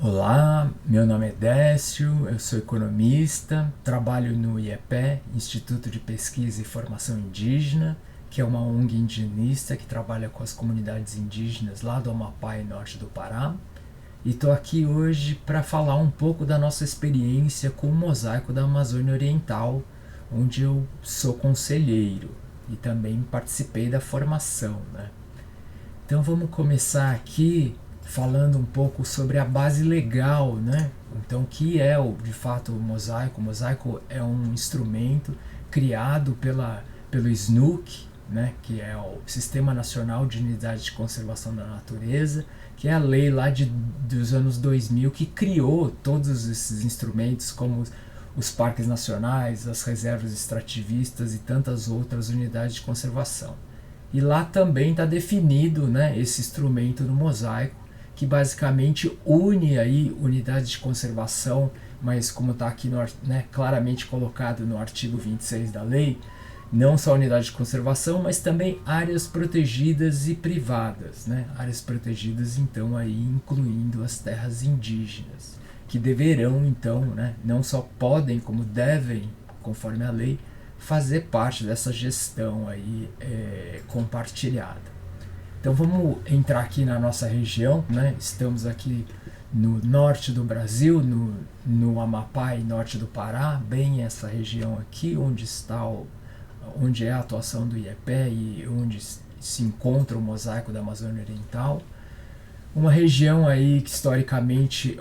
Olá, meu nome é Décio, eu sou economista, trabalho no IEPE, Instituto de Pesquisa e Formação Indígena, que é uma ONG indigenista que trabalha com as comunidades indígenas lá do Amapá e norte do Pará. E estou aqui hoje para falar um pouco da nossa experiência com o mosaico da Amazônia Oriental, onde eu sou conselheiro e também participei da formação, né? Então vamos começar aqui falando um pouco sobre a base legal, né? Então, o que é de fato o mosaico? O mosaico é um instrumento criado pelo SNUC, né? Que é o Sistema Nacional de Unidade de Conservação da Natureza, que é a lei lá dos anos 2000 que criou todos esses instrumentos como os parques nacionais, as reservas extrativistas e tantas outras unidades de conservação. E lá também está definido, né, esse instrumento do mosaico, que basicamente une aí unidades de conservação, mas como está aqui né, claramente colocado no artigo 26 da lei, não só unidade de conservação, mas também áreas protegidas e privadas, né? Áreas protegidas, então, aí incluindo as terras indígenas, que deverão, então, né, não só podem, como devem, conforme a lei, fazer parte dessa gestão aí compartilhada. Então vamos entrar aqui na nossa região, né? Estamos aqui no norte do Brasil, no Amapá e norte do Pará, bem essa região aqui, onde é a atuação do IEPE e onde se encontra o mosaico da Amazônia Oriental. Uma região aí que historicamente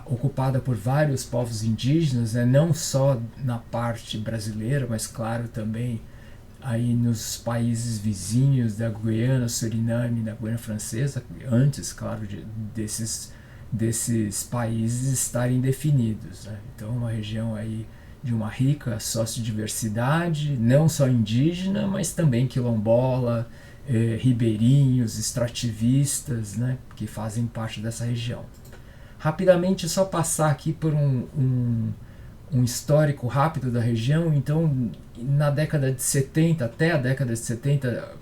ocupada por vários povos indígenas, né? Não só na parte brasileira, mas claro também aí nos países vizinhos da Guiana, Suriname, da Guiana Francesa, antes, claro, desses países estarem definidos, né? Então, uma região aí de uma rica sociodiversidade, não só indígena, mas também quilombola, ribeirinhos, extrativistas, né, que fazem parte dessa região. Rapidamente, só passar aqui por um histórico rápido da região. Então, na década de 70, até a década de 70,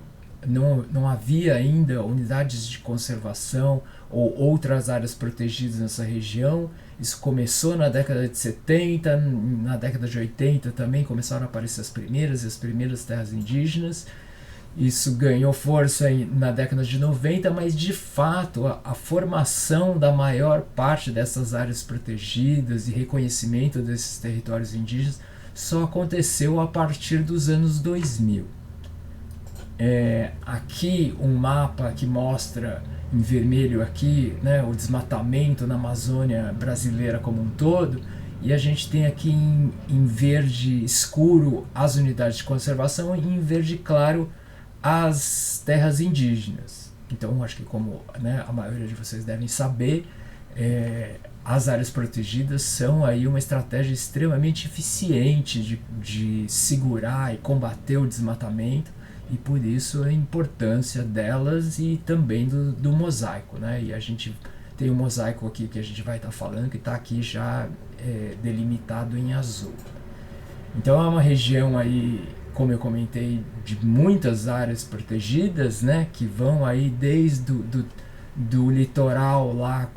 não havia ainda unidades de conservação ou outras áreas protegidas nessa região. Isso começou na década de 70, na década de 80 também começaram a aparecer as primeiras terras indígenas. Isso ganhou força na década de 90, mas de fato a formação da maior parte dessas áreas protegidas e reconhecimento desses territórios indígenas só aconteceu a partir dos anos 2000. Aqui um mapa que mostra em vermelho aqui, né, o desmatamento na Amazônia brasileira como um todo, e a gente tem aqui em verde escuro as unidades de conservação e em verde claro as terras indígenas. Então, acho que como, né, a maioria de vocês devem saber, as áreas protegidas são aí uma estratégia extremamente eficiente de segurar e combater o desmatamento, e por isso a importância delas e também do mosaico, né? E a gente tem um mosaico aqui que a gente vai estar falando, que está aqui já delimitado em azul. Então é uma região aí, como eu comentei, de muitas áreas protegidas, né, que vão aí desde do litoral lá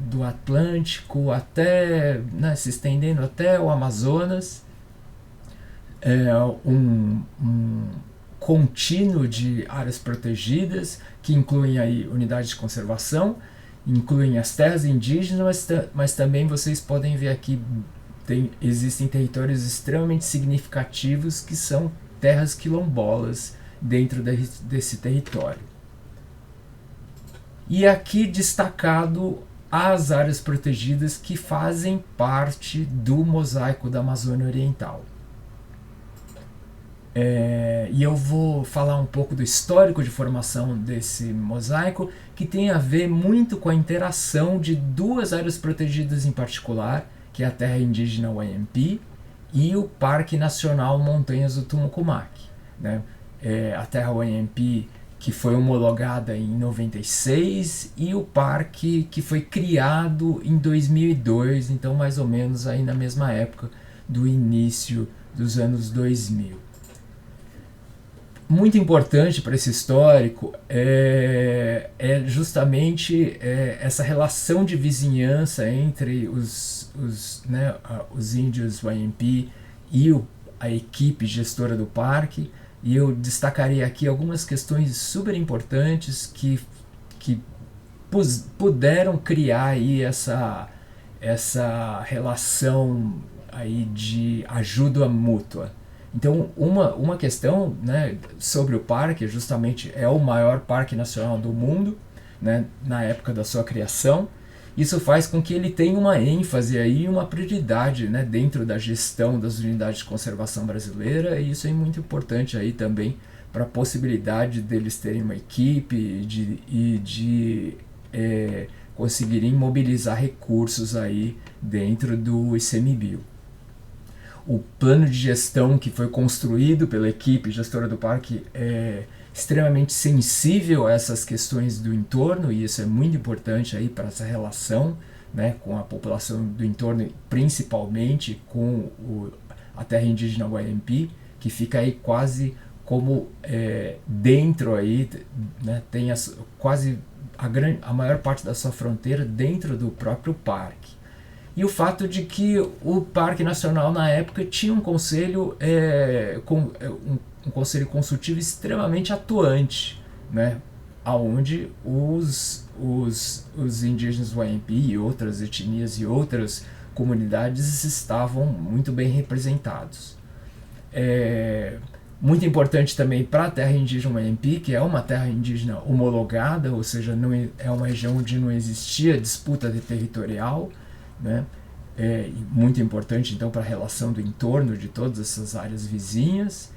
do Atlântico até, né, se estendendo até o Amazonas, um contínuo de áreas protegidas que incluem aí unidades de conservação, incluem as terras indígenas, mas também vocês podem ver aqui existem territórios extremamente significativos que são terras quilombolas dentro desse território. E aqui destacado as áreas protegidas que fazem parte do mosaico da Amazônia Oriental. E eu vou falar um pouco do histórico de formação desse mosaico, que tem a ver muito com a interação de duas áreas protegidas em particular, que é a terra indígena Wayampi e o Parque Nacional Montanhas do Tumucumac, né? A terra Wayampi, que foi homologada em 96, e o parque que foi criado em 2002, então mais ou menos aí na mesma época do início dos anos 2000. muito importante para esse histórico é justamente essa relação de vizinhança entre os índios Wayampi e a equipe gestora do parque, e eu destacaria aqui algumas questões super importantes que puderam criar aí essa relação aí de ajuda mútua. Então, uma questão, né, sobre o parque, justamente é o maior parque nacional do mundo, né, na época da sua criação. Isso faz com que ele tenha uma ênfase aí, uma prioridade, né, dentro da gestão das unidades de conservação brasileira, e isso é muito importante aí também para a possibilidade deles terem uma equipe e de conseguirem mobilizar recursos aí dentro do ICMBio. O plano de gestão que foi construído pela equipe gestora do parque é extremamente sensível a essas questões do entorno, e isso é muito importante aí para essa relação, né, com a população do entorno, principalmente com a terra indígena Wayampi, que fica aí quase como dentro aí, né, tem quase a maior parte da sua fronteira dentro do próprio parque. E o fato de que o Parque Nacional na época tinha um conselho, um conselho consultivo extremamente atuante, né, onde os indígenas Wayampi e outras etnias e outras comunidades estavam muito bem representados. Muito importante também para a terra indígena Wayampi, que é uma terra indígena homologada, ou seja, não é uma região onde não existia disputa territorial, né? Muito importante então para a relação do entorno de todas essas áreas vizinhas.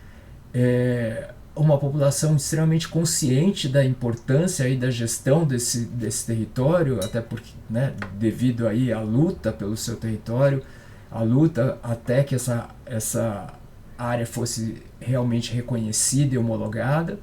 Uma população extremamente consciente da importância aí da gestão desse território, até porque, né, devido aí à luta pelo seu território, a luta até que essa área fosse realmente reconhecida e homologada,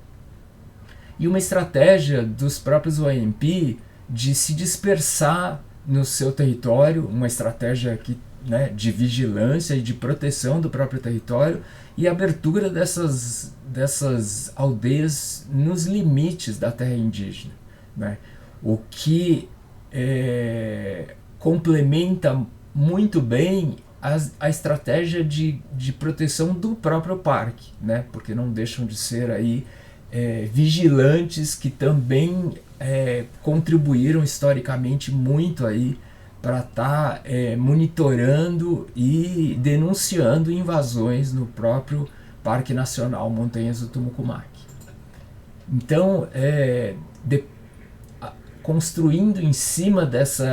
e uma estratégia dos próprios Wayampi de se dispersar no seu território, uma estratégia né, de vigilância e de proteção do próprio território, e abertura dessas aldeias nos limites da terra indígena, né? O que complementa muito bem a estratégia de proteção do próprio parque, né? Porque não deixam de ser aí vigilantes que também contribuíram historicamente muito aí para estar monitorando e denunciando invasões no próprio Parque Nacional Montanhas do Tumucumaque. Então, construindo em cima desse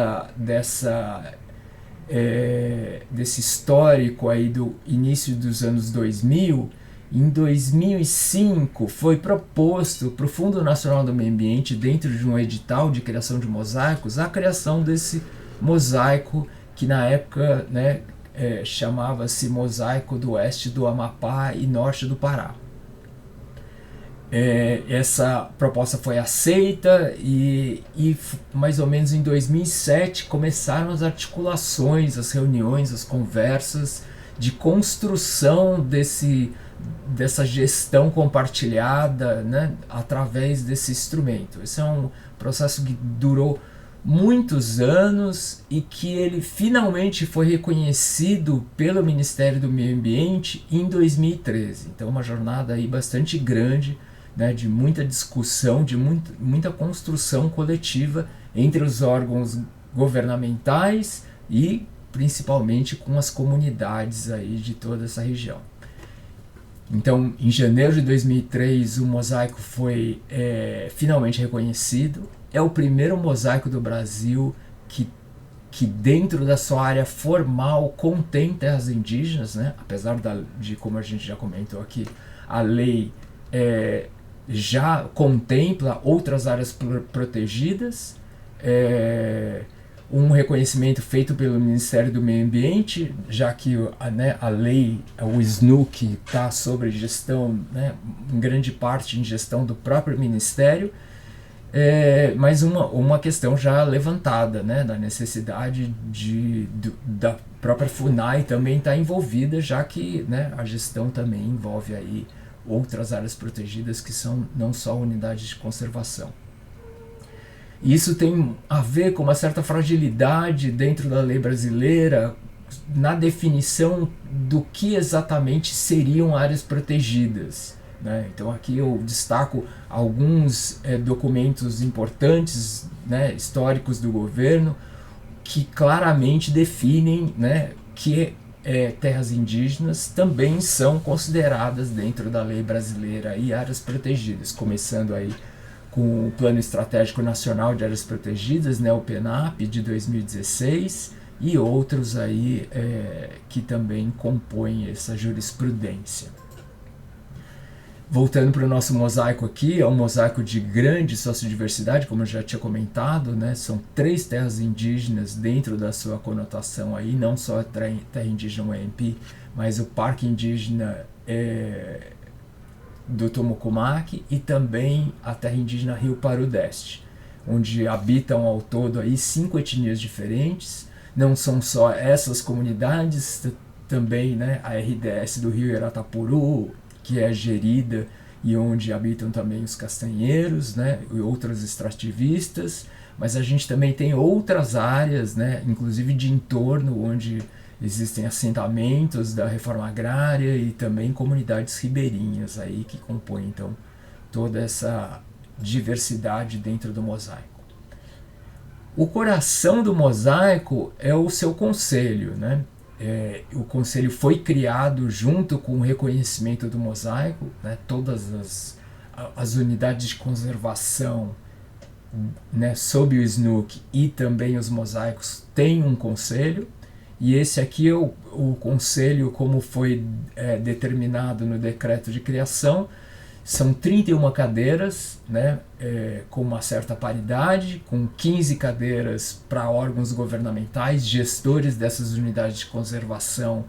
histórico aí do início dos anos 2000, em 2005 foi proposto para o Fundo Nacional do Meio Ambiente, dentro de um edital de criação de mosaicos, a criação desse mosaico que na época, né, chamava-se Mosaico do Oeste do Amapá e Norte do Pará. Essa proposta foi aceita e mais ou menos em 2007 começaram as articulações, as reuniões, as conversas de construção dessa gestão compartilhada, né, através desse instrumento. Esse é um processo que durou muitos anos e que ele finalmente foi reconhecido pelo Ministério do Meio Ambiente em 2013. Então, uma jornada aí bastante grande, né, de muita discussão, de muita construção coletiva entre os órgãos governamentais e principalmente com as comunidades aí de toda essa região. Então, em janeiro de 2003, o mosaico foi finalmente reconhecido. É o primeiro mosaico do Brasil que dentro da sua área formal contém terras indígenas, né? Apesar de, como a gente já comentou aqui, a lei já contempla outras áreas protegidas, um reconhecimento feito pelo Ministério do Meio Ambiente, já que a lei, o SNUC, está sobre gestão, né, em grande parte em gestão do próprio Ministério, mas uma questão já levantada, né, da necessidade da própria FUNAI também estar envolvida, já que, né, a gestão também envolve aí outras áreas protegidas que são não só unidades de conservação. E isso tem a ver com uma certa fragilidade dentro da lei brasileira na definição do que exatamente seriam áreas protegidas, né? Então aqui eu destaco alguns documentos importantes, né, históricos do governo, que claramente definem, né, que terras indígenas também são consideradas dentro da lei brasileira e áreas protegidas, começando aí com o Plano Estratégico Nacional de Áreas Protegidas, né, o PENAP, de 2016, e outros aí que também compõem essa jurisprudência. Voltando para o nosso mosaico aqui, é um mosaico de grande sociodiversidade, como eu já tinha comentado, né? São 3 terras indígenas dentro da sua conotação aí, não só a terra indígena Wayampi, mas o Parque Indígena do Tomocumaque e também a terra indígena Rio Parudeste, onde habitam ao todo aí 5 etnias diferentes. Não são só essas comunidades, também, né, a RDS do Rio Iratapuru, que é gerida e onde habitam também os castanheiros, né, e outros extrativistas, mas a gente também tem outras áreas, né, inclusive de entorno, onde existem assentamentos da reforma agrária e também comunidades ribeirinhas aí que compõem então toda essa diversidade dentro do mosaico. O coração do mosaico é o seu conselho, né? O conselho foi criado junto com o reconhecimento do mosaico, né? Todas as unidades de conservação, né, sob o SNUC e também os mosaicos têm um conselho, e esse aqui é o conselho como foi determinado no decreto de criação. São 31 cadeiras, né, com uma certa paridade, com 15 cadeiras para órgãos governamentais, gestores dessas unidades de conservação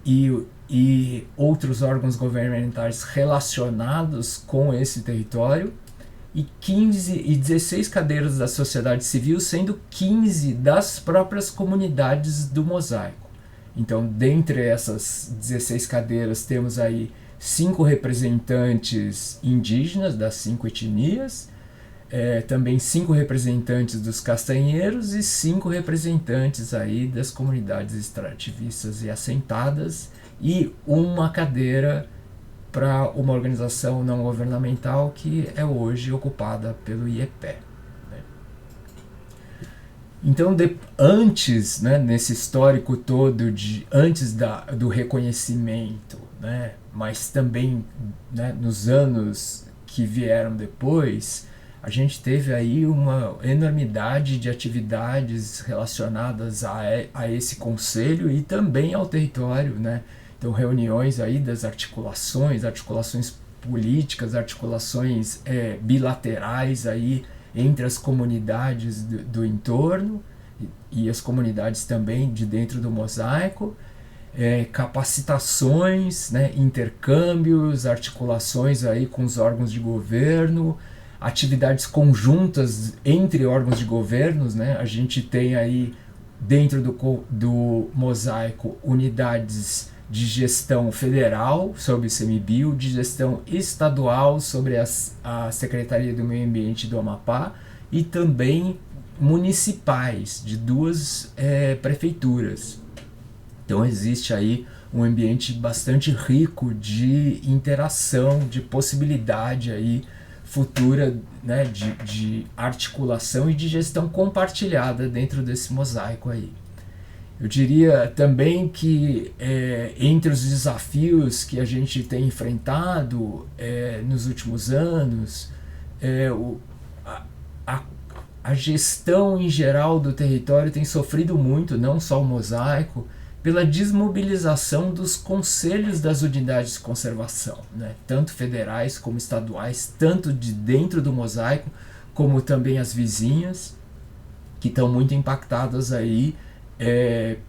e outros órgãos governamentais relacionados com esse território, e 16 cadeiras da sociedade civil, sendo 15 das próprias comunidades do mosaico. Então, dentre essas 16 cadeiras, temos aí 5 representantes indígenas das 5 etnias, também 5 representantes dos castanheiros e 5 representantes aí das comunidades extrativistas e assentadas, e uma cadeira para uma organização não governamental que é hoje ocupada pelo IEPE. Né? Então, antes, né, nesse histórico todo, antes do reconhecimento, né, mas também, né, nos anos que vieram depois, a gente teve aí uma enormidade de atividades relacionadas a esse conselho e também ao território, né? Então, reuniões aí das articulações políticas, articulações bilaterais aí entre as comunidades do entorno e as comunidades também de dentro do mosaico, capacitações, né, intercâmbios, articulações aí com os órgãos de governo, atividades conjuntas entre órgãos de governos, né? A gente tem aí dentro do mosaico unidades de gestão federal sobre o ICMBio, de gestão estadual sobre a Secretaria do Meio Ambiente do Amapá e também municipais de 2 prefeituras. Então existe aí um ambiente bastante rico de interação, de possibilidade aí futura, né, de articulação e de gestão compartilhada dentro desse mosaico aí. Eu diria também que entre os desafios que a gente tem enfrentado nos últimos anos, a gestão em geral do território tem sofrido muito, não só o mosaico, pela desmobilização dos conselhos das unidades de conservação, né? Tanto federais como estaduais, tanto de dentro do mosaico, como também as vizinhas, que estão muito impactadas aí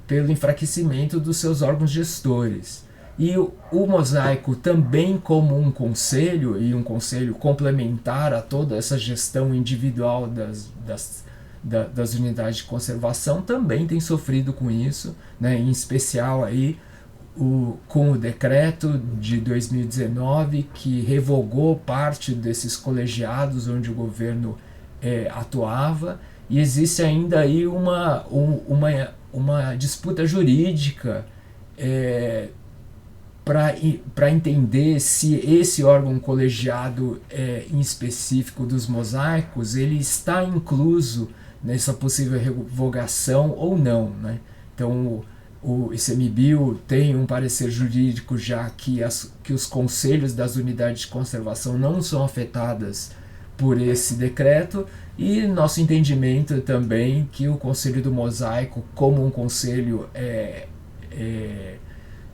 pelo enfraquecimento dos seus órgãos gestores. E o mosaico também como um conselho, e um conselho complementar a toda essa gestão individual das unidades de conservação, também tem sofrido com isso, né? Em especial aí com o decreto de 2019 que revogou parte desses colegiados onde o governo atuava, e existe ainda aí uma disputa jurídica para entender se esse órgão colegiado em específico dos mosaicos ele está incluso nessa possível revogação ou não, né? Então o ICMBio tem um parecer jurídico já que os conselhos das unidades de conservação não são afetadas por esse decreto, e nosso entendimento também que o Conselho do Mosaico, como um conselho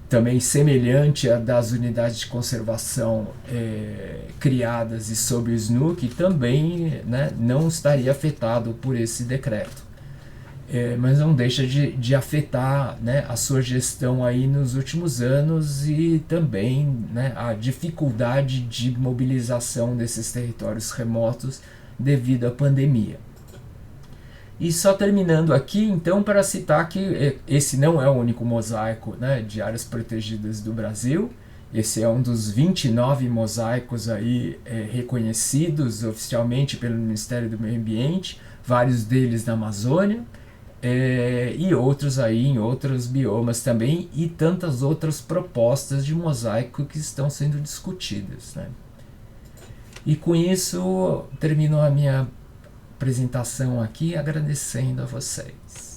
também semelhante a das unidades de conservação criadas e sob o SNUC, também, né, não estaria afetado por esse decreto. Mas não deixa de afetar, né, a sua gestão aí nos últimos anos, e também, né, a dificuldade de mobilização desses territórios remotos devido à pandemia. E só terminando aqui, então, para citar que esse não é o único mosaico, né, de áreas protegidas do Brasil. Esse é um dos 29 mosaicos aí, reconhecidos oficialmente pelo Ministério do Meio Ambiente, vários deles na Amazônia, e outros aí em outros biomas também, e tantas outras propostas de mosaico que estão sendo discutidas, né? E com isso termino a minha apresentação aqui, agradecendo a vocês.